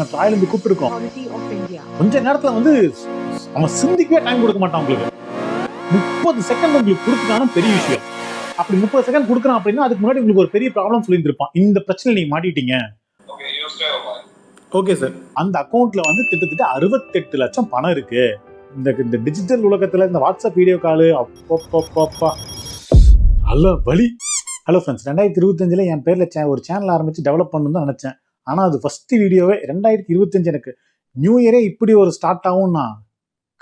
நாங்கள் ட்ராயிலேருந்து கூப்பிட்டுருக்கோம். Authority of India. கொஞ்ச நேரத்தில் வந்து அவன் சிந்திக்கவே டைம் கொடுக்க மாட்டான். உங்களுக்கு 30 செகண்ட் உங்களுக்கு கொடுத்துட்டானா பெரிய விஷயம். அப்படி 30 செகண்ட் கொடுக்குறான் அப்படின்னா அதுக்கு முன்னாடி உங்களுக்கு ஒரு பெரிய ப்ராப்ளம் சொல்லியிருந்திருப்பான். இந்த பிரச்சனை நீங்க மாட்டிட்டீங்க. Okay sir. அந்த அக்கௌண்ட்ல வந்து கிட்டத்தட்ட 68 லட்சம் பணம் இருக்கு. இந்த டிஜிட்டல் உலகத்துல இந்த வாட்ஸ்அப் வீடியோ காலு அப்பப்பப்பா நல்ல வழி. ஹலோ ஃப்ரெண்ட்ஸ், 2025 என் பேர்ல ஒரு சேனல் ஆரம்பிச்சு டெவலப் பண்ணணும்னு தான் நினைச்சேன். ஆனா அது ஃபர்ஸ்ட் வீடியோவே 2025 எனக்கு நியூ இயரே இப்படி ஒரு ஸ்டார்ட் ஆகும் நான்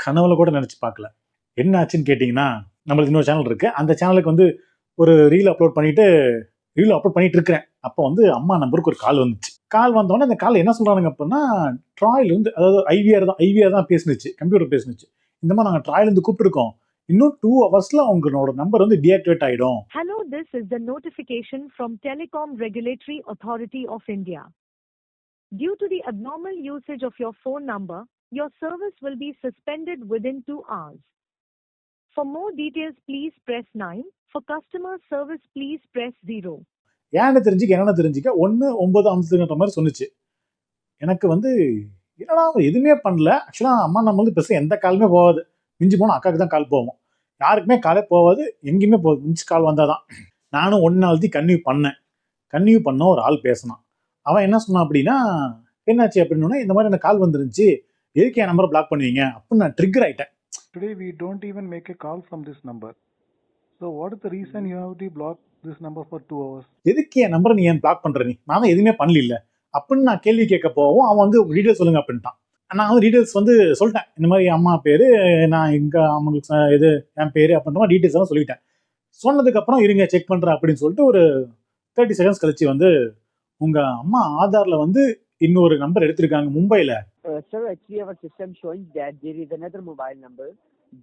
கனவுல கூட நினைச்சு பார்க்கல. என்ன ஆச்சுன்னு கேட்டீங்கன்னா, நம்மளுக்கு இன்னொரு சேனல் இருக்கு. அந்த சேனலுக்கு வந்து ஒரு ரீல் அப்லோட் பண்ணிட்டு இருக்கிறேன். அப்போ வந்து அம்மா நம்பருக்கு ஒரு கால் வந்துச்சு. கால் வந்தோடனே அந்த கால் என்ன சொல்றானுங்க அப்படின்னா, ட்ராயில் வந்து அதாவது ஐவிஆர் தான் பேசுனுச்சு, கம்ப்யூட்டர் பேசுனுச்சு. இந்த மாதிரி நாங்கள் ட்ராயில இருந்து கூப்பிட்டுருக்கோம், இன்னும் 2 hours உங்களோட நம்பர் வந்து டீஆக்டிவேட் ஆயிடும். Hello, this is the notification from Telecom Regulatory Authority of India. Due to the abnormal usage of your phone number, your service will be suspended within 2 hours. For more details, please press 9. For customer service, please press 0. ஏன்னு தெரிஞ்சுக்க 1950ன்ற மாதிரி சொன்னுச்சு. எனக்கு வந்து என்னடா எதுவுமே பண்ணல. ஆக்சுவலாக அம்மா நம்ம வந்து பேச எந்த காலுமே போகாது. மிஞ்சி போனால் அக்காவுக்கு தான் கால் போவோம். யாருக்குமே காலே போகாது, எங்கேயுமே போகாது. மிஞ்சி கால் வந்தால் தான். நானும் 1 நாள் கன்னியூ பண்ண ஒரு ஆள் பேசினான். அவன் என்ன சொன்னான் அப்படின்னா, என்னாச்சு அப்படின்னா, இந்த மாதிரி எனக்கு கால் வந்துருந்துச்சு, எதுக்கு என் நம்பரை பிளாக் பண்ணுவீங்க அப்படின்னு நான் ட்ரிகர் ஆகிட்டேன். Today we don't even make a call from this number. So what is the reason you have to block this number for 2 hours? எதுக்கு என் நம்பரை நீ ஏன் பிளாக் பண்ற? நான் தான் எதுவுமே பண்ணல அப்படின்னு நான் கேள்வி கேட்க போவோம். அவன் வந்து டீடைல்ஸ் சொல்லுங்க அப்படின்ட்டான். நான் வந்து டீடைல்ஸ் வந்து சொல்லிட்டேன். இந்த மாதிரி அம்மா பேரு, நான் எங்க அவங்களுக்கு இது என் பேரு அப்படின்ற மாதிரி டீடைல்ஸ் எல்லாம் சொல்லிட்டேன். சொன்னதுக்கு அப்புறம் இருங்க செக் பண்றேன் அப்படின்னு சொல்லிட்டு ஒரு 30 seconds கழிச்சு வந்து உங்க அம்மா ஆதார்ல வந்து இன்னொரு நம்பர் எடுத்திருக்காங்க மும்பைல. Sir, actually our system showing that there is another mobile number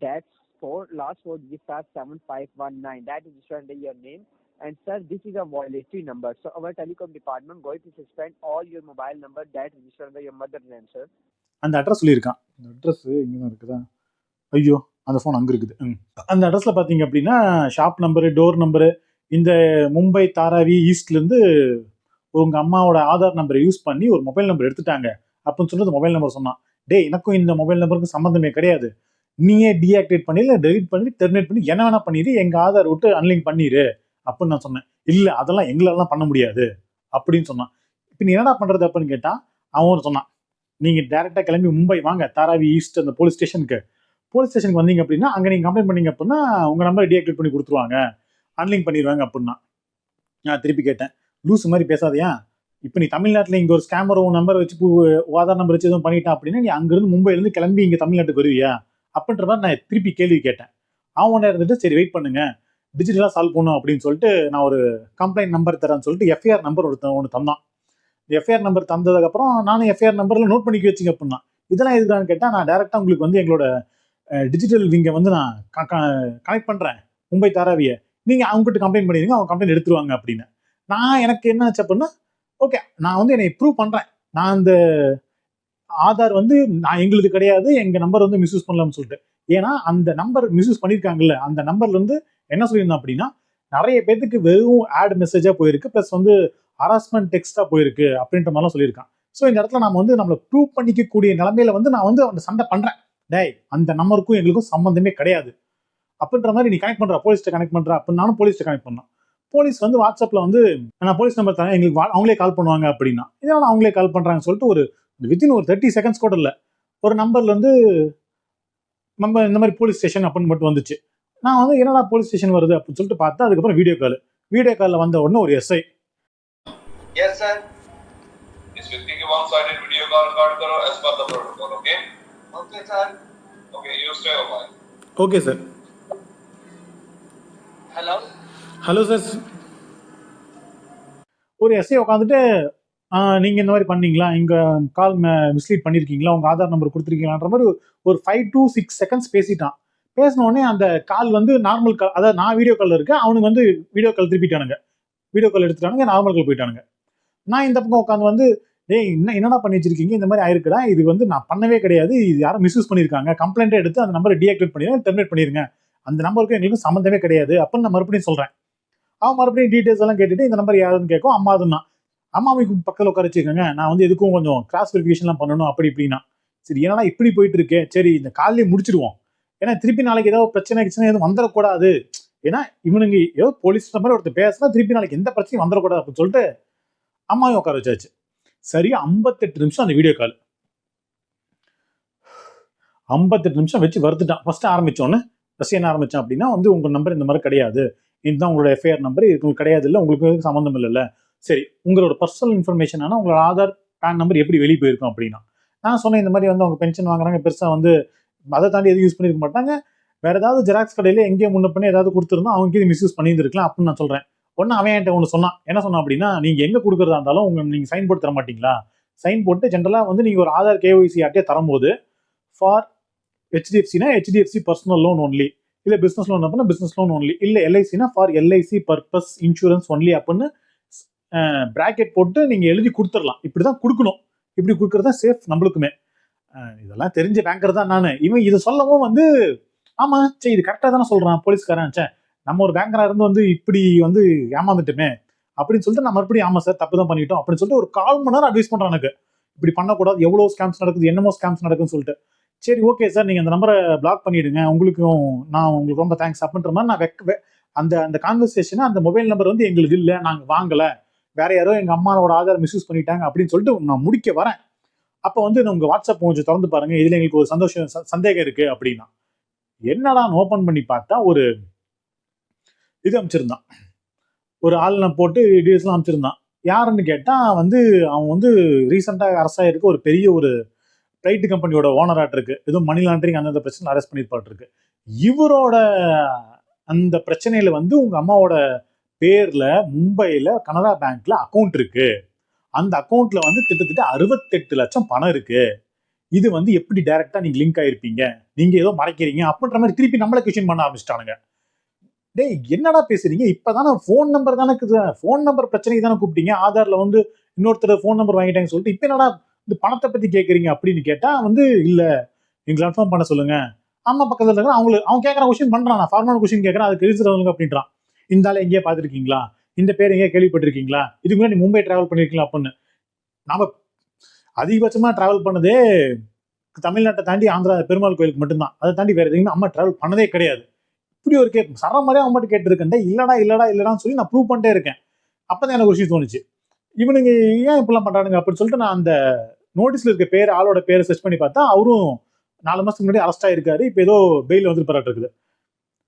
that's for last 4 digits are 7519. That is registered under your name. And sir, this is a violatory number. So our telecom department going to suspend all your mobile number that is registered under your mother's name, sir. அந்த address சொல்லியிருக்கான். இந்த address இங்கே தான் இருக்குதா? ஐயோ, அந்த phone அங்கே இருக்குது. அந்த அட்ரஸ்ல பார்த்தீங்க அப்படின்னா ஷாப் நம்பரு, டோர் நம்பரு, இந்த மும்பை தாராவி ஈஸ்ட்லேருந்து உங்கள் அம்மாவோட ஆதார் நம்பரை யூஸ் பண்ணி ஒரு மொபைல் நம்பர் எடுத்துட்டாங்க அப்படின்னு சொல்லிட்டு மொபைல் நம்பர் சொன்னான். எனக்கும் இந்த மொபைல் நம்பருக்கும் சம்மந்தமே கிடையாது, நீயே டீஆக்டிவேட் பண்ணி இல்லை டெலிட் பண்ணி டெர்மினேட் பண்ணி என்ன வேணா பண்ணிடு, எங்கள் ஆதார் விட்டு அன்லிங்க் பண்ணிடு அப்படின்னு நான் சொன்னேன். இல்லை அதெல்லாம் எங்களாலாம் பண்ண முடியாது அப்படின்னு சொன்னான். இப்போ நீ என்னடா பண்ணுறது அப்படின்னு கேட்டால் அவன் சொன்னான், நீங்கள் டேரெக்டாக கிளம்பி மும்பை வாங்க, தாராவி ஈஸ்ட் அந்த போலீஸ் ஸ்டேஷனுக்கு வந்தீங்க அப்படின்னா அங்கே நீங்கள் கம்ப்ளைண்ட் பண்ணீங்க அப்படின்னா உங்கள் நம்பரை டீஆக்டிவேட் பண்ணி கொடுத்துருவாங்க, அன்லிங்க் பண்ணிடுவாங்க அப்படின்னா. நான் திருப்பி கேட்டேன், லூஸ் மாதிரி பேசாதையா, இப்போ நீ தமிழ்நாட்டில் இங்கே ஒரு ஸ்கேமர் உன் நம்பர் வச்சு ஆதார் நம்பர் வச்சு எதுவும் பண்ணிட்டான் அப்படின்னா நீ அங்கேருந்து மும்பையிலேருந்து கிளம்பி இங்கே தமிழ்நாட்டுக்கு வருவியா அப்படின்ற மாதிரி நான் திருப்பி கேள்வி கேட்டேன். அவன் இருந்துட்டு சரி வெயிட் பண்ணுங்க, டிஜிட்டலாக சால்வ் பண்ணும் அப்படின்னு சொல்லிட்டு நான் ஒரு கம்ப்ளைண்ட் நம்பர் தரேன்னு சொல்லிட்டு எஃப்ஐஆர் நம்பர் ஒன்று தந்தான். எஃப்ஐஆர் நம்பர் தந்ததுக்கப்புறம் நானும் எஃப்ஐஆர் நம்பரில் நோட் பண்ணிக்க வச்சுங்க அப்படின்னா. இதெல்லாம் எதுக்கான்னு கேட்டால், நான் டேரெக்டாக உங்களுக்கு வந்து எங்களோட டிஜிட்டல் விங்கை வந்து நான் கனெக்ட் பண்ணுறேன் மும்பை தாராவியை, நீங்கள் அவங்ககிட்ட கம்ப்ளைண்ட் பண்ணிடுங்க, அவங்க கம்ப்ளைண்ட் எடுத்துருவாங்க அப்படின்னு. நான் எனக்கு என்ன ஆச்சு அப்படின்னா, ஓகே நான் வந்து என்னை ப்ரூவ் பண்ணுறேன், நான் அந்த ஆதார் வந்து நான் எங்களுக்கு கிடையாது, எங்கள் நம்பர் வந்து மிஸ்யூஸ் பண்ணலாம்னு சொல்லிட்டு. ஏன்னா அந்த நம்பர் மிஸ்யூஸ் பண்ணியிருக்காங்கல்ல, அந்த நம்பர்லேருந்து என்ன சொல்லியிருந்தோம் அப்படின்னா, நிறைய பேத்துக்கு வெறும் ஆட் மெசேஜாக போயிருக்கு, ப்ளஸ் வந்து ஹராஸ்மெண்ட் டெக்ஸ்ட்டாக போயிருக்கு அப்படின்ற மாதிரிலாம் சொல்லியிருக்கான். ஸோ இந்த இடத்துல நம்ம வந்து நம்மளை ப்ரூவ் பண்ணிக்கக்கூடிய நிலைமையில வந்து நான் வந்து அவன் சண்டை பண்ணுறேன். அந்த நம்பருக்கும் எங்களுக்கும் சம்மந்தமே கிடையாது அப்படின்ற மாதிரி நீ கனெக்ட் பண்ணுற, போலீஸ்ட்டை கனெக்ட் பண்ணுற அப்படின்னு நானும் போலீஸ்ட்டை கனெக்ட் பண்ணேன். போலீஸ் வந்து வாட்ஸ்அப்பில் வந்து நான் போலீஸ் நம்பர் தரேன், எங்களுக்கு அவங்களே கால் பண்ணுவாங்க அப்படின்னா. இதனால அவங்களே கால் பண்ணுறாங்கன்னு சொல்லிட்டு ஒரு வித்தின் ஒரு 30 seconds கூட இல்லை, ஒரு நம்பர்லேருந்து நம்ம இந்த மாதிரி போலீஸ் ஸ்டேஷன் அப்படின்னு மட்டும் வந்துச்சு. நான் வந்து என்னடா போலீஸ் ஸ்டேஷன் வருது அப்படின்னு சொல்லிட்டு பார்த்தா அதுக்கப்புறம் வீடியோ காலில் வந்த உடனே ஒரு எஸ்ஐ, Yes sir, इस व्यक्ति के one sided video call record करो as per the protocol. Okay sir. Okay, you stay online. Okay sir. Hello sir. ஒரு எஸ்ஐ உட்காந்துட்டு, நீங்கள் இந்த மாதிரி பண்ணீங்களா, இங்கே கால் மிஸ்லீட் பண்ணியிருக்கீங்களா, உங்கள் ஆதார் நம்பர் கொடுத்துருக்கீங்களான்ற மாதிரி ஒரு 5 to 6 seconds பேசிட்டான். பேசினோடனே அந்த கால் வந்து நார்மல் கால், அதாவது நான் வீடியோ காலில் இருக்கேன், அவனுக்கு வந்து வீடியோ கால் திருப்பிட்டானுங்க, வீடியோ கால் எடுத்துட்டானுங்க, நார்மல் கால் போயிட்டானுங்க. நான் இந்த பக்கம் உட்காந்து வந்து என்னடா பண்ணி வச்சிருக்கீங்க, இந்த மாதிரி ஆயிருக்குடா, இது வந்து நான் பண்ணவே கிடையாது, இது யாரும் மிஸ்யூஸ் பண்ணியிருக்காங்க, கம்ப்ளைண்ட்டே எடுத்து அந்த நம்பரை டீஆக்டிவேட் பண்ணிடுங்க, டெர்மினேட் பண்ணிடுங்க, அந்த நம்பருக்கு எங்களுக்கு சம்மந்தமே கிடையாது அப்படின்னு நான் மறுபடியும் சொல்கிறேன். அவன் மறுபடியும் டீட்டெயில்ஸ் எல்லாம் கேட்டுட்டு இந்த நம்பர் யாருன்னு கேட்கும், அம்மாதுன்னா. அம்மாவுக்கு பக்கத்தில் உட்கார வச்சுக்கோங்க, நான் வந்து எதுக்கும் கொஞ்சம் கிராஸ் வெரிஃபிகேஷன்லாம் பண்ணணும் அப்படி இப்படின்னா. சரி என்னடா இப்படி போயிட்டு இருக்கே, சரி இந்த காலையிலே முடிச்சிடுவோம், ஏன்னா திருப்பி நாளைக்கு ஏதாவது பிரச்சனை எதுவும் வந்துடக்கூடாது, ஏன்னா இவனுங்க ஏதோ போலீஸ் மாதிரி ஒருத்தர் பேசினா திருப்பி நாளைக்கு எந்த பிரச்சனையும் வந்துடக்கூடாது அப்படின்னு சொல்லிட்டு அம்மாவையும் உட்கார வச்சாச்சு. சரி 58 நிமிஷம் அந்த வீடியோ கால், 58 நிமிஷம் வச்சு வருத்துட்டான். ஃபர்ஸ்ட் ஆரம்பிச்சோன்னு ஃபர்ஸ்ட் என்ன ஆரம்பிச்சான் அப்படின்னா வந்து உங்க நம்பர் இந்த மாதிரி கிடையாது, இதுதான் உங்களோட எஃப்ஐஆர் நம்பர், இது உங்களுக்கு கிடையாது, இல்லை உங்களுக்கு சம்மந்தம் இல்லைல்ல, சரி உங்களோட பர்சனல் இன்ஃபர்மேஷன் ஆனால் உங்களோட ஆதார் பேன் நம்பர் எப்படி வெளியே போயிருக்கும் அப்படின்னா. நான் சொன்னேன் இந்த மாதிரி வந்து அவங்க பென்ஷன் வாங்குறாங்க, பெருசாக வந்து அதை தாண்டி எதுவும் யூஸ் பண்ணியிருக்க மாட்டாங்க, வேற ஏதாவது ஜெராக்ஸ் கடையில் எங்கேயும் முன்ன பண்ணி ஏதாவது கொடுத்துருந்தோம், அவங்க இது மிஸ்யூஸ் பண்ணியிருந்துருக்கலாம் அப்படின்னு நான் சொல்கிறேன். ஒன்று அவன் என்கிட்ட ஒன்று சொன்னான், என்ன சொன்னான் அப்படின்னா, நீங்கள் எங்கே கொடுக்குறதா இருந்தாலும் நீங்கள் சைன் போட்டு தர மாட்டீங்களா, சைன் போட்டு ஜென்ரலாக வந்து நீங்கள் ஒரு ஆதார் கேஒய்சி ஆட்டே தரும்போது ஃபார் ஹெச்டிஎஃப்சினா ஹெச்டிஎஃப்சி பர்சனல் லோன் ஒன்லி, இல்லை பிஸ்னஸ் லோன் அப்படின்னா பிஸ்னஸ் லோன் ஒன்லி, இல்லை எல்ஐசினா for LIC purpose insurance only அப்படின்னு பிராக்கெட் போட்டு நீங்கள் எழுதி கொடுத்துடலாம். இப்படி தான் கொடுக்கணும், இப்படி கொடுக்குறது தான் சேஃப் நம்மளுக்குமே. இதெல்லாம் தெரிஞ்ச பேங்கர் தான் நான். இவன் இதை சொல்லவும் வந்து ஆமா சரி இது கரெக்டாக தானே சொல்கிறான் போலீஸ்காரன், சே நம்ம ஒரு பேங்கராக இருந்து வந்து இப்படி வந்து ஏமாந்துட்டுமே அப்படின்னு சொல்லிட்டு நான் மறுபடியும் ஆமாம் சார் தப்பு தான் பண்ணிட்டோம் அப்படின்னு சொல்லிட்டு ஒரு 1/4 மணி நேரம் அட்வைஸ் பண்ணுறான் எனக்கு, இப்படி பண்ணக்கூடாது, எவ்வளோ ஸ்கேம்ஸ் நடக்குது, என்னமோ ஸ்கேம்ஸ் நடக்குதுன்னு சொல்லிட்டு. சரி ஓகே சார் நீங்கள் அந்த நம்பரை பிளாக் பண்ணிவிடுங்க, உங்களுக்கு ரொம்ப தேங்க்ஸ் அப்படின்ற மாதிரி நான் அந்த அந்த கான்வர்சேஷனை, அந்த மொபைல் நம்பர் வந்து எங்களுக்கு இல்லை, நாங்கள் வாங்கலை, வேற யாரோ எங்கள் அம்மாவோட ஆதார் மிஸ்யூஸ் பண்ணிட்டாங்க அப்படின்னு சொல்லிட்டு நான் முடிக்க வரேன். அப்போ வந்து உங்கள் வாட்ஸ்அப் கொஞ்சம் திறந்து பாருங்க, இதில் எங்களுக்கு ஒரு சந்தேகம் இருக்குது அப்படின்னா. என்னடா ஓப்பன் பண்ணி பார்த்தா ஒரு இது அமைச்சிருந்தான், ஒரு ஆள்லாம் போட்டு டீடைல்ஸ்லாம் அமைச்சிருந்தான். யாருன்னு கேட்டால் வந்து அவன் வந்து ரீசெண்டாக அரசாக இருக்க ஒரு பெரிய ஒரு ஃப்ளைட் கம்பெனியோட ஓனராக இருக்கு, எதுவும் மணி லாண்டரிங் அந்த பிரச்சனை அரெஸ்ட் பண்ணிப்பாட்டு இருக்கு. இவரோட அந்த பிரச்சனையில வந்து உங்க அம்மாவோட பேர்ல மும்பைல கனரா பேங்க்ல அக்கௌண்ட் இருக்கு, அந்த அக்கௌண்ட்ல வந்து கிட்டத்தட்ட 68 லட்சம் பணம் இருக்கு, இது வந்து எப்படி டைரக்டா நீங்க லிங்க் ஆயிருப்பீங்க, நீங்க ஏதோ மறைக்கிறீங்க அப்படின்ற மாதிரி திருப்பி நம்மள கொஸ்டின் பண்ண ஆரம்பிச்சிட்டானுங்க. டேய் என்னடா பேசுறீங்க, இப்பதானே போன் நம்பர் தானே இருக்குது, போன் நம்பர் பிரச்சனைக்கு தானே கூப்பிட்டீங்க, ஆதார்ல வந்து இன்னொருத்தர் போன் நம்பர் வாங்கிட்டாங்கன்னு சொல்லிட்டு இப்ப என்னடா இந்த பணத்தை பத்தி கேட்கறீங்க அப்படின்னு கேட்டா வந்து இல்ல எங்களை கன்ஃபார்ம் பண்ண சொல்லுங்க. அம்மா பக்கத்துல இருக்க அவன் கேட்கற கொஸ்டின் பண்றான், நான் ஃபார்மல் கொஸ்டின் கேட்கறேன், அதுக்கு எழுதுறவங்க அப்படின்றான். இந்த ஆளை எங்கேயே பார்த்துருக்கீங்களா, இந்த பேர் எங்கேயே கேள்விப்பட்டிருக்கீங்களா, இதுக்கு முன்னாடி மும்பை டிராவல் பண்ணிருக்கலாம் அப்படின்னு. நாம அதிகபட்சமா டிராவல் பண்ணதே தமிழ்நாட்டை தாண்டி ஆந்திரா பெருமாள் கோயிலுக்கு மட்டும்தான், அதை தாண்டி வேற எதுவுமே அம்மா டிராவல் பண்ணதே கிடையாது. இப்படி ஒரு சர மாதிரியே அவன் மட்டும் கேட்டுருக்கேன், இல்லடான்னு சொல்லி நான் ப்ரூவ் பண்ணிட்டே இருக்கேன். அப்பதான் எனக்கு ஒரு விஷயம் தோணுச்சு, இவனுங்க ஏன் இப்படிலாம் பண்றானுங்க அப்படின்னு சொல்லிட்டு நான் அந்த நோட்டீஸ்ல இருக்க பேர் ஆளோட பேரை சர்ச் பண்ணி பார்த்தா அவரும் 4 மாசத்துக்கு முன்னாடி அரெஸ்ட் ஆயிருக்காரு, இப்போ ஏதோ பெயில் வந்து பராட்டு இருக்குது.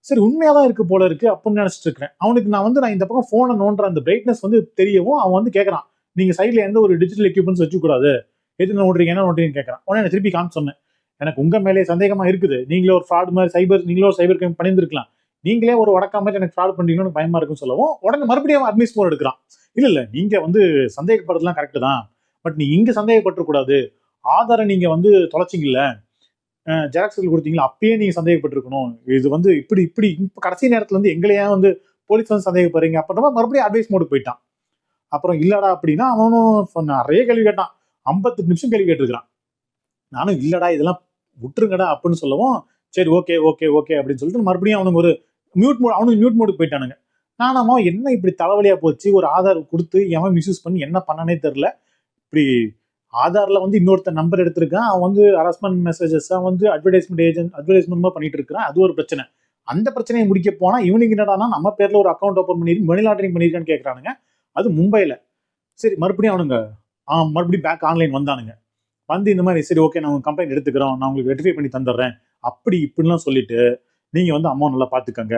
சரி உண்மையாதான் இருக்கு போல இருக்கு அப்படின்னு நினைச்சிட்டு இருக்கிறேன். அவனுக்கு நான் இந்த பக்கம் போனை நோன்ற அந்த பிரைட்னஸ் வந்து தெரியவும் அவன் வந்து கேட்கறான், நீங்க சைட்ல எந்த ஒரு டிஜிட்டல் எக்யூப்மெண்ட்ஸ் வச்சுக்கூடாது, எது நோடுறீங்க என்ன நோடுறீங்கன்னு கேட்கறான். உடனே எனக்கு திருப்பி காமிச்சு சொன்னேன், எனக்கு உங்க மேலே சந்தேகமா இருக்குது, நீங்களே ஒரு ஃப்ராட் மாதிரி நீங்களே ஒரு சைபர் கிரைம் பண்ணியிருந்திருக்கலாம், நீங்களே ஒரு வடக்கா மாதிரி எனக்கு ஃப்ராட் பண்றீங்கன்னு பயமா இருக்குன்னு சொல்லவும் உடனே மறுபடியும் அவன் அட்மிஸ் போன் எடுக்கிறான். இல்ல நீங்க வந்து சந்தேகப்படுறதுலாம் கரெக்ட் தான், பட் நீ இங்க சந்தேகப்பட்டுக்கூடாது, ஆதாரை நீங்க வந்து தொலைச்சிங்கல்ல, ஜெராக்ஸ் கொடுத்தீங்களா அப்பயே நீங்க சந்தேகப்பட்டிருக்கணும், இது வந்து இப்படி இப்படி இப்ப கடைசி நேரத்துல வந்து எங்களையா வந்து போலீஸ் வந்து சந்தேகப்படுறீங்க அப்படின்ற மறுபடியும் அட்வைஸ் மோடு போயிட்டான். அப்புறம் இல்லடா அப்படின்னா அவனும் நிறைய கேள்வி கேட்டான், 58 நிமிஷம் கேள்வி கேட்டிருக்கிறான். நானும் இல்லடா இதெல்லாம் விட்டுருங்கடா அப்படின்னு சொல்லவும் சரி ஓகே ஓகே ஓகே அப்படின்னு சொல்லிட்டு மறுபடியும் அவனுக்கு ஒரு மியூட் மோடுக்கு போயிட்டானுங்க. நானாமா என்ன இப்படி தலைவலியா போச்சு, ஒரு ஆதார் கொடுத்து எவன் மிஸ்யூஸ் பண்ணி என்ன பண்ணனே தெரியல, இப்படி ஆதார்ல வந்து இன்னொருத்த நம்பர் எடுத்திருக்கான், அவன் வந்து ஹராஸ்மெண்ட் மெசேஜஸ் வந்து அட்வர்டைஸ்மெண்ட் பண்ணிட்டு இருக்கிறான், அது ஒரு பிரச்சனை. அந்த பிரச்சனையை முடிக்க போனா இவனுக்கு என்னடானா நம்ம பேர்ல ஒரு அக்கௌண்ட் ஓப்பன் பண்ணி மணி லாண்டரிங் பண்ணிருக்கான்னு கேட்கறானுங்க, அது மும்பைல. சரி மறுபடியும் அவனுங்க மறுபடியும் பேக் ஆன்லைன் வந்தானுங்க, வந்து இந்த மாதிரி சரி ஓகே நான் கம்ப்ளைண்ட் எடுத்துக்கிறோம், நான் உங்களுக்கு வெரிஃபை பண்ணி தந்துடுறேன் அப்படி இப்படிலாம் சொல்லிட்டு நீங்க வந்து அம்மா நல்லா பாத்துக்கங்க,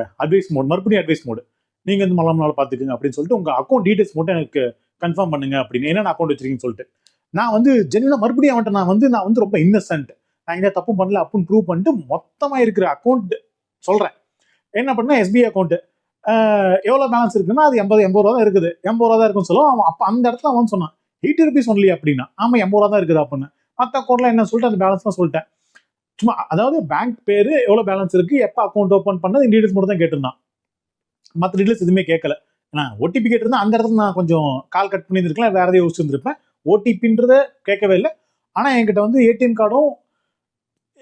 மறுபடியும் அட்வைஸ் மோடு, நீங்க வந்து நல்லா பாத்துக்கங்க அப்படின்னு சொல்லிட்டு உங்க அக்கௌண்ட் டீடைல்ஸ் மட்டும் எனக்கு கன்ஃபார்ம் பண்ணுங்க அப்படின்னு, என்னென்ன அக்கௌண்ட் வச்சிருக்கீங்கன்னு சொல்லிட்டு. நான் வந்து ஜென்யூனா மறுபடியும் அவன்கிட்ட நான் வந்து ரொம்ப இன்னசென்ட், நான் எந்த தப்பு பண்ணல அப்படின்னு ப்ரூவ் பண்ணிட்டு மொத்தமா இருக்கிற அக்கௌண்ட் சொல்றேன். என்ன பண்ணா எஸ்பிஐ அக்கௌண்ட் எவ்வளவு பேலன்ஸ் இருக்குன்னா அது 80 ரூபா தான் இருக்குது, 80 ரூபா தான் இருக்குன்னு சொல்லுவோம். அவன் அப்ப அந்த இடத்துல அவன் சொன்னான் 80 rupees ஒன்லி அப்படின்னா, ஆமா 80 ரூபா தான் இருக்குது அப்படின்னு. மற்ற அக்கௌண்ட்ல என்ன சொல்லிட்டு அந்த பேலன்ஸ் தான் சொல்லிட்டேன். சும்மா அதாவது பேங்க் பேரு எவ்வளவு பேலன்ஸ் இருக்கு, எப்ப அக்கௌண்ட் ஓப்பன் பண்ணது, இந்த டீடைல்ஸ் மட்டும் தான் கேட்டிருந்தான், மற்ற டீடைல்ஸ் எதுவுமே கேட்கல. நான் ஓடிபி கேட்டிருந்தேன், அந்த இடத்துல நான் கொஞ்சம் கால் கட் பண்ணியிருக்கலாம், வேற எதையும் யோசிச்சிருந்திருப்பேன். ஓடிபின்றத கேட்கவே இல்லை. ஆனா என்கிட்ட வந்து ஏடிஎம் கார்டும்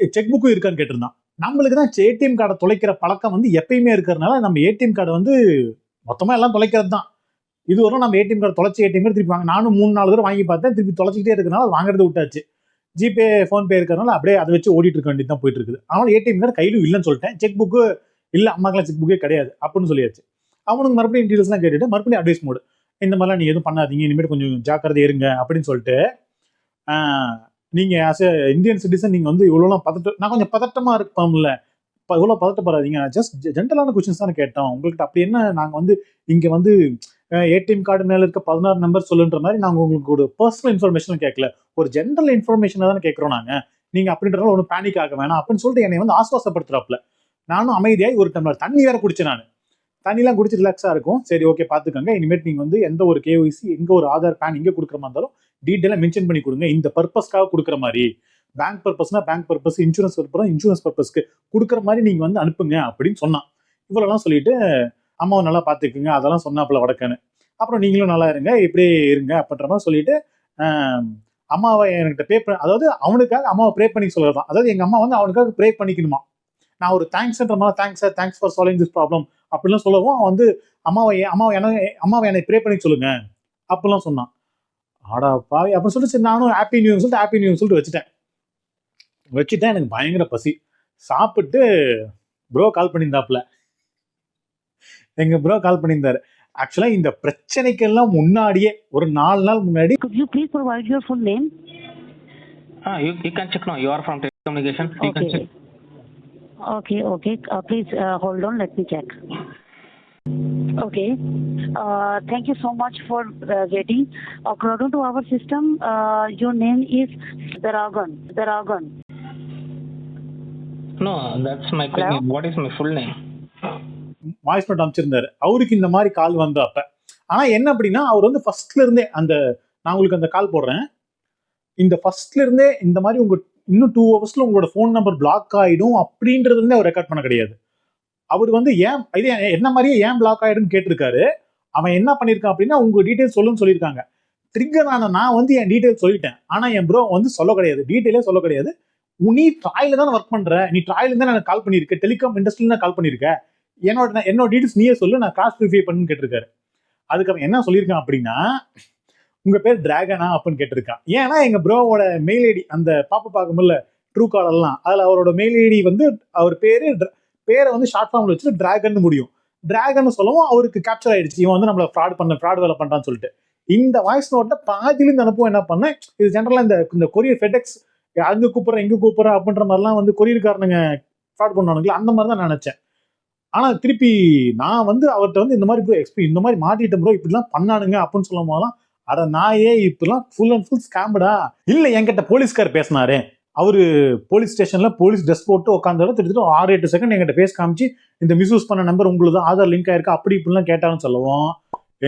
செக் புக்கும் இருக்கான்னு கேட்டிருந்தான். நம்மளுக்கு தான் ஏடிஎம் கார்டை தொலைக்கிற பழக்கம் வந்து எப்பயுமே இருக்கிறதுனால நம்ம ஏடிஎம் கார்டை வந்து மொத்தமா எல்லாம் தொலைக்கிறது தான். இது வரும் நம்ம ஏடிஎம் கார்டு தொலைச்சி ஏடிஎம் கார்டு திருப்பி வாங்க. நானும் 3-4 தடவை வாங்கி பார்த்தேன், திருப்பி தொலைச்சிக்கிட்டே இருக்கிறனால வாங்குறது விட்டாச்சு. ஜிபே ஃபோன்பே இருக்கிறனால அப்படியே அதை வச்சு ஓடிட்டு இருக்க வேண்டியது தான் போயிட்டு இருக்குது. அவனால ஏடிஎம் கார்டு கையிலும் இல்லைன்னு சொல்லிட்டேன். செக் புக்கு இல்லை, அம்மாக்கெல்லாம் செக் புக்கே கிடையாது அப்படின்னு சொல்லியாச்சு. அவனுக்கு மறுபடியும் டீட்டெயில்ஸ்லாம் கேட்டுட்டு மறுபடியும் அட்வைஸ் மோடு, இந்த மாதிரிலாம் நீங்கள் எதுவும் பண்ணாதீங்க, இனிமேல் கொஞ்சம் ஜாக்கிரதை இருங்க அப்படின்னு சொல்லிட்டு, நீங்கள் ஆஸ் எ இந்தியன் சிட்டிசன் நீங்கள் வந்து இவ்வளோலாம் நான் கொஞ்சம் பதட்டமாக இருப்போம்ல, இவ்வளோ பதட்டப்படாதீங்க, ஜஸ்ட் ஜென்ரலான கொஸ்டின்ஸ் தான் கேட்டோம் உங்கள்கிட்ட. அப்படி என்ன நாங்கள் வந்து இங்கே வந்து ஏடிஎம் கார்டு மேலே இருக்க 16 நம்பர் சொல்லுன்ற மாதிரி நாங்கள் உங்களுக்கு ஒரு பர்சனல் இன்ஃபர்மேஷன் கேட்கல, ஒரு ஜென்ரல் இன்ஃபர்மேஷனை தானே கேட்குறோம் நாங்கள். நீங்கள் அப்படின்றதால ஒன்றும் பேனிக் ஆக வேணாம் அப்படின்னு சொல்லிட்டு என்னை வந்து ஆஸ்வாசப்படுத்துறாப்புல. நானும் அமைதியாகி ஒரு டம்ளர் தண்ணி வேற குடிச்சேன். நான் தண்ணிலாம் குடிச்சு ரிலாக்ஸாக இருக்கும். சரி ஓகே பார்த்துக்கோங்க, இனிமேட் நீங்கள் வந்து எந்த ஒரு கேஒய்சி எங்கே ஒரு ஆதார் பேன் இங்கே கொடுக்குற மாதிரி இருந்தாலும் டீட்டெயிலாக மென்ஷன் பண்ணி கொடுங்க, இந்த பர்பஸ்க்காக கொடுக்குற மாதிரி. பேங்க் பர்பஸ்னா bank purpose, insurance purpose insurance பர்பஸ்க்கு கொடுக்குற மாதிரி நீங்கள் வந்து அனுப்புங்க அப்படின்னு சொன்னான். இவ்வளோலாம் சொல்லிட்டு அம்மாவை நல்லா பார்த்துக்குங்க அதெல்லாம் சொன்னாப்புல வடக்கன்னு. அப்புறம் நீங்களும் நல்லா இருங்க, இப்படியே இருங்க அப்படின்ற மாதிரி சொல்லிட்டு அம்மாவை என்கிட்ட அதாவது அவனுக்காக அம்மாவை ப்ரே பண்ணி சொல்லலாம். அதாவது எங்கள் அம்மா வந்து அவனுக்காக ப்ரே பண்ணிக்கணுமா. நான் ஒரு தேங்க்ஸ்ன்ற மாதிரி thanks sir, thanks for solving this problem அப்படிலாம் சொல்லவும் அவன் வந்து அம்மாவை என்னை ப்ரே பண்ணி சொல்லுங்க அப்படிலாம் சொன்னான். ஆடா பாவி அப்படின்னு சொல்லிட்டு சரி நானும் ஹாப்பி நியூ சொல்லிட்டு ஹாப்பி நியூ சொல்லிட்டு வச்சுட்டேன். எனக்கு பயங்கர பசி. சாப்பிட்டு ப்ரோ கால் பண்ணியிருந்தாப்புல. எங்க ப்ரோ கால் பண்ணியிருந்தாரு. ஆக்சுவலா இந்த பிரச்சனைக்கெல்லாம் முன்னாடியே ஒரு 4 நாள் முன்னாடி Could you please provide your full name? You can check now. You are from telecommunication. You can check. Okay. Please hold on. Let me check. Okay. Thank you so much for waiting. According to our system, your name is Daragan. No, that's my Hello? name. What is my full name? Voice note அமைச்சிருந்தாரு. அவருக்கு இந்த மாதிரி கால் வந்து அப்ப ஆனா என்ன அப்படின்னா அவர் வந்து ஃபர்ஸ்ட்ல இருந்தே நான் உங்களுக்கு அந்த கால் போடுறேன், இந்த ஃபர்ஸ்ட்ல இருந்தே இந்த மாதிரி உங்க இன்னும் 2 ஹவர்ஸ்ல உங்களோட ஃபோன் நம்பர் பிளாக் ஆயிடும் அப்படின்றது வந்து அவர் ரெக்கார்ட் பண்ண கிடையாது. அவர் வந்து ஏன் இது என்ன மாதிரியே ஏன் பிளாக் ஆயிடும்னு கேட்டிருக்காரு. அவன் என்ன பண்ணிருக்கான் அப்படின்னா உங்க டீடைல்ஸ் சொல்லுன்னு சொல்லியிருக்காங்க. ட்ரிகர் நான் வந்து என் டீடைல்ஸ் சொல்லிட்டேன். ஆனா என் ப்ரோ வந்து சொல்ல கிடையாது, டீடைலே சொல்ல கிடையாது. நீ ட்ராயில தானே ஒர்க் பண்ற, நீ ட்ராயில தான் எனக்கு கால் பண்ணிருக்க, டெலிகாம் இண்டஸ்ட்ரியில தான் கால் பண்ணிருக்க, என்னோட டீடைல்ஸ் நீயே சொல்லு, நான் காஸ்ட் வெரிஃபை பண்ணுன்னு கேட்டிருக்காரு. அதுக்கப்புறம் என்ன சொல்லியிருக்கான் அப்படின்னா உங்க பேர் டிராகனா அப்படின்னு கேட்டிருக்கான். ஏன்னா எங்க ப்ரோவோட மெயில் ஐடி அந்த பார்க்கும்ல ட்ரூ காலர்லாம் அதுல அவரோட மெயில் ஐடி வந்து அவர் பேரை வந்து ஷார்ட் ஃபார்ம்ல வச்சுட்டு டிராகன் முடியும். டிராகன் சொல்லவும் அவருக்கு கேப்சர் ஆயிடுச்சு, இவன் வந்து நம்மள ஃப்ராட் வேலை பண்றான்னு சொல்லிட்டு. இந்த வாய்ஸ் நோட்டை பாதியிலிருந்து அனுப்புவோம். என்ன பண்ணேன், இது ஜென்ரலா இந்த கொரியர் ஃபெடெக்ஸ் அங்க கூப்பிடுறேன் இங்க கூப்பிடுறேன் அப்படின்ற மாதிரிலாம் வந்து கொரியர்காரனுங்க ஃப்ராட் பண்ணுவானுங்களா, அந்த மாதிரி தான் நினைச்சேன். ஆனா திருப்பி நான் வந்து அவர்கிட்ட வந்து இந்த மாதிரி ப்ரோ இந்த மாதிரி மாட்டிட்டேன் ப்ரோ, இப்படிலாம் பண்ணானுங்க அப்படின்னு சொல்லும் போதெல்லாம் அட நாயே இப்பெல்லாம் ஃபுல் அண்ட் ஃபுல் ஸ்கேம்டா. இல்ல என்கிட்ட போலீஸ்கார் பேசினாரு, அவரு போலீஸ் ஸ்டேஷன்ல போலீஸ் ட்ரெஸ் போட்டு உட்காந்து திட்டு 6-8 செகண்ட் என்கிட்ட பேஸ் காமிச்சு இந்த மிஸ்யூஸ் பண்ண நம்பர் உங்களுக்கு ஆதார் லிங்க் ஆயிருக்கா அப்படி இப்படிலாம் கேட்டாலும் சொல்லுவோம்.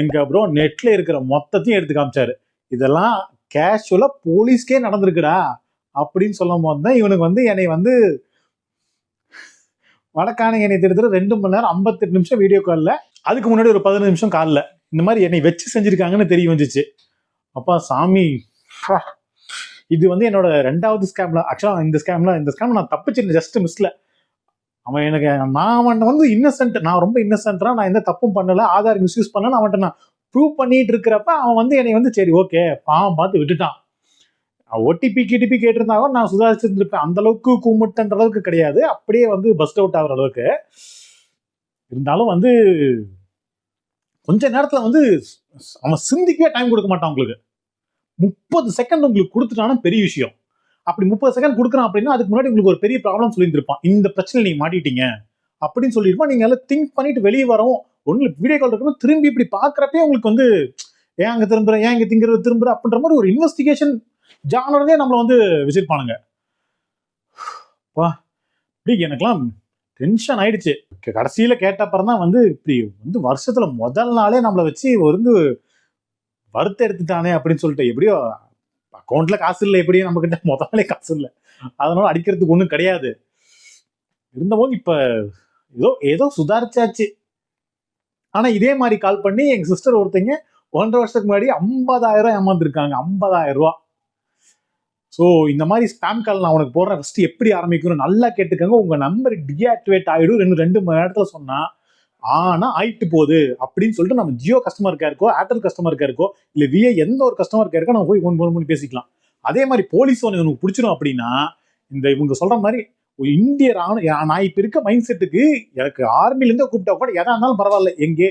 எங்க ப்ரோ நெட்ல இருக்கிற மொத்தத்தையும் எடுத்து காமிச்சாரு. இதெல்லாம் கேஷுவலா போலீஸ்க்கே நடந்திருக்குடா அப்படின்னு சொல்லும் போது தான் இவனுக்கு வந்து என்னை வந்து வடக்கான என்னை திருத்துற 2 மணி நேரம் 58 நிமிஷம் வீடியோ காலில், அதுக்கு முன்னாடி ஒரு 15 நிமிஷம் காலில் இந்த மாதிரி என்னை வச்சு செஞ்சிருக்காங்கன்னு தெரிய வந்துச்சு. அப்பா சாமி, இது வந்து என்னோட 2வது ஸ்கேம்ல. ஆக்சுவலா இந்த ஸ்கேம் நான் தப்பிச்சிருந்தேன் ஜஸ்ட் மிஸ்ல. அவன் எனக்கு நான் வந்து இன்னசென்ட், நான் ரொம்ப இன்னசென்ட்ரா, நான் எந்த தப்பும் பண்ணல, ஆதார் மிஸ்யூஸ் பண்ணல, அவன்கிட்ட நான் ப்ரூவ் பண்ணிட்டு இருக்கிறப்ப அவன் வந்து என்னை வந்து சரி ஓகே பாவம் பார்த்து விட்டுட்டான். ஓடிபி கிடிபி கேட்டிருந்தாலும் நான் சுதாரிச்சிருந்திருப்பேன். அந்த அளவுக்கு கூமுட்டன்ற அளவுக்கு கிடையாது, அப்படியே வந்து பஸ்ட் அவுட் ஆகிற அளவுக்கு. இருந்தாலும் வந்து கொஞ்ச நேரத்துல வந்து அவன் சிந்திக்கவே டைம் கொடுக்க மாட்டான். உங்களுக்கு 30 செகண்ட் உங்களுக்கு கொடுத்துட்டானா பெரிய விஷயம். அப்படி 30 செகண்ட் கொடுக்குறான் அப்படின்னா அதுக்கு முன்னாடி உங்களுக்கு ஒரு பெரிய ப்ராப்ளம் சொல்லியிருந்திருப்பான். இந்த பிரச்சனை நீங்க மாட்டிட்டீங்க அப்படின்னு சொல்லியிருப்பான். நீங்க எல்லாம் திங்க் பண்ணிட்டு வெளியே வரவும் ஒண்ணு வீடியோ கால் இருக்கணும், திரும்பி இப்படி பாக்குறப்பே உங்களுக்கு வந்து ஏன் அங்க திரும்புற, ஏன் இங்க திங்கிறது திரும்புற அப்படின்ற மாதிரி ஒரு இன்வெஸ்டிகேஷன் ஜானரே நம்மள வந்து வச்சிருப்பானுங்க. இப்படி எனக்கெல்லாம் டென்ஷன் ஆயிடுச்சு. கடைசியில கேட்டப்பறம் தான் வந்து இப்படி வந்து வருஷத்துல முதல் நாளே நம்மளை வச்சு வந்து வருத்த எடுத்துட்டானே அப்படின்னு சொல்லிட்டு. எப்படியோ அக்கௌண்ட்ல காசு இல்லை, எப்படியும் நம்ம கிட்ட முதல் நாளே காசு இல்லை, அதனால அடிக்கிறதுக்கு ஒன்றும் கிடையாது. இருந்தபோது இப்ப ஏதோ சுதாரிச்சாச்சு. ஆனா இதே மாதிரி கால் பண்ணி எங்க சிஸ்டர் ஒருத்தங்க 1.5 வருஷத்துக்கு முன்னாடி 50,000 ஏமாந்துருக்காங்க. 50,000 ரூபா. ஸோ இந்த மாதிரி ஸ்பேம் கால் நான் உனக்கு போடுறேன், ஃபர்ஸ்ட் எப்படி ஆரம்பிக்கணும் நல்லா கேட்டுக்கோங்க. உங்க நம்பர் டீஆக்டிவேட் ஆகிடும் 2 மணி நேரத்தில் சொன்னா ஆனா ஆயிட்டு போகுது அப்படின்னு சொல்லிட்டு நம்ம ஜியோ கஸ்டமர் கேருக்கோ, ஏர்டெல் கஸ்டமர் கேருக்கோ, இல்ல விஐ எந்த ஒரு கஸ்டமர் கேருக்கோ நம்ம போய் ஃபோன் பண்ணி பேசிக்கலாம். அதே மாதிரி போலீஸ் உனக்கு பிடிச்சிடும் அப்படின்னா இந்த இவங்க சொல்ற மாதிரி இந்திய நான் இப்ப இருக்க மைண்ட் செட்டுக்கு எனக்கு ஆர்மில இருந்து கூப்பிட்டா கூட எதா இருந்தாலும் பரவாயில்ல, எங்கே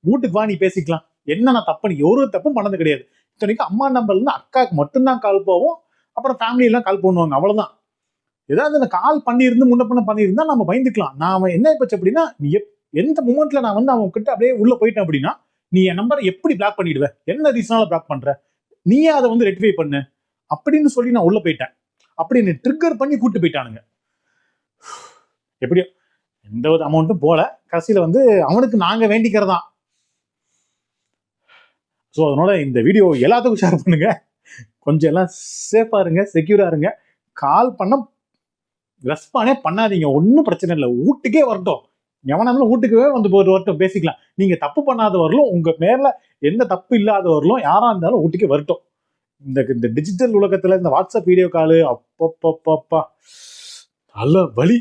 வீட்டுக்கு வா நீ பேசிக்கலாம், என்ன நான் தப்பு ஒரு தப்பும் பண்ணது கிடையாது. இத்தனைக்கும் அம்மா நம்பர்ல இருந்து அக்காவுக்கு மட்டும்தான் கால் போவோம், அப்புறம் ஃபேமிலி எல்லாம் கால் பண்ணுவாங்க, அவ்வளவுதான். ஏதாவது நான் கால் பண்ணியிருந்து முன்ன பண்ண பண்ணியிருந்தா நம்ம பயந்துக்கலாம். நான் என்ன பச்சு அப்படின்னா நீ எந்த மூமெண்ட்ல நான் வந்து அவங்க கிட்ட அப்படியே உள்ள போயிட்டேன் அப்படின்னா நீ என் நம்பரை எப்படி பிளாக் பண்ணிடுவ, என்ன ரீசனால பிளாக் பண்ற, நீயே அதை வந்து ரெக்டிஃபை பண்ணு அப்படின்னு சொல்லி நான் உள்ள போயிட்டேன். அப்படின்னு ட்ரிகர் பண்ணி கூட்டு போயிட்டானுங்க. எப்படியோ எந்த ஒரு அமௌண்ட்டும் போல, கடைசியில வந்து அவனுக்கு நாங்க வேண்டிக்கிறதா. ஸோ அதனால இந்த வீடியோ எல்லாத்துக்கும் ஷேர் பண்ணுங்க, கொஞ்சம் எல்லாம் சேஃபா இருங்க, செக்யூரா இருங்க. கால் பண்ண ரெஸ்பானே பண்ணாதீங்க, ஒன்றும் பிரச்சனை இல்லை, வீட்டுக்கே வரட்டும், எவனா இருந்தாலும் வீட்டுக்கே வந்து வரட்டும், பேசிக்கலாம். நீங்க தப்பு பண்ணாத வரலும், உங்க மேல எந்த தப்பு இல்லாத வரலும், யாரா இருந்தாலும் வீட்டுக்கே வரட்டும். இந்த டிஜிட்டல் உலகத்துல இந்த வாட்ஸ்அப் வீடியோ காலு அப்பப்பப்பா நல்ல வலி.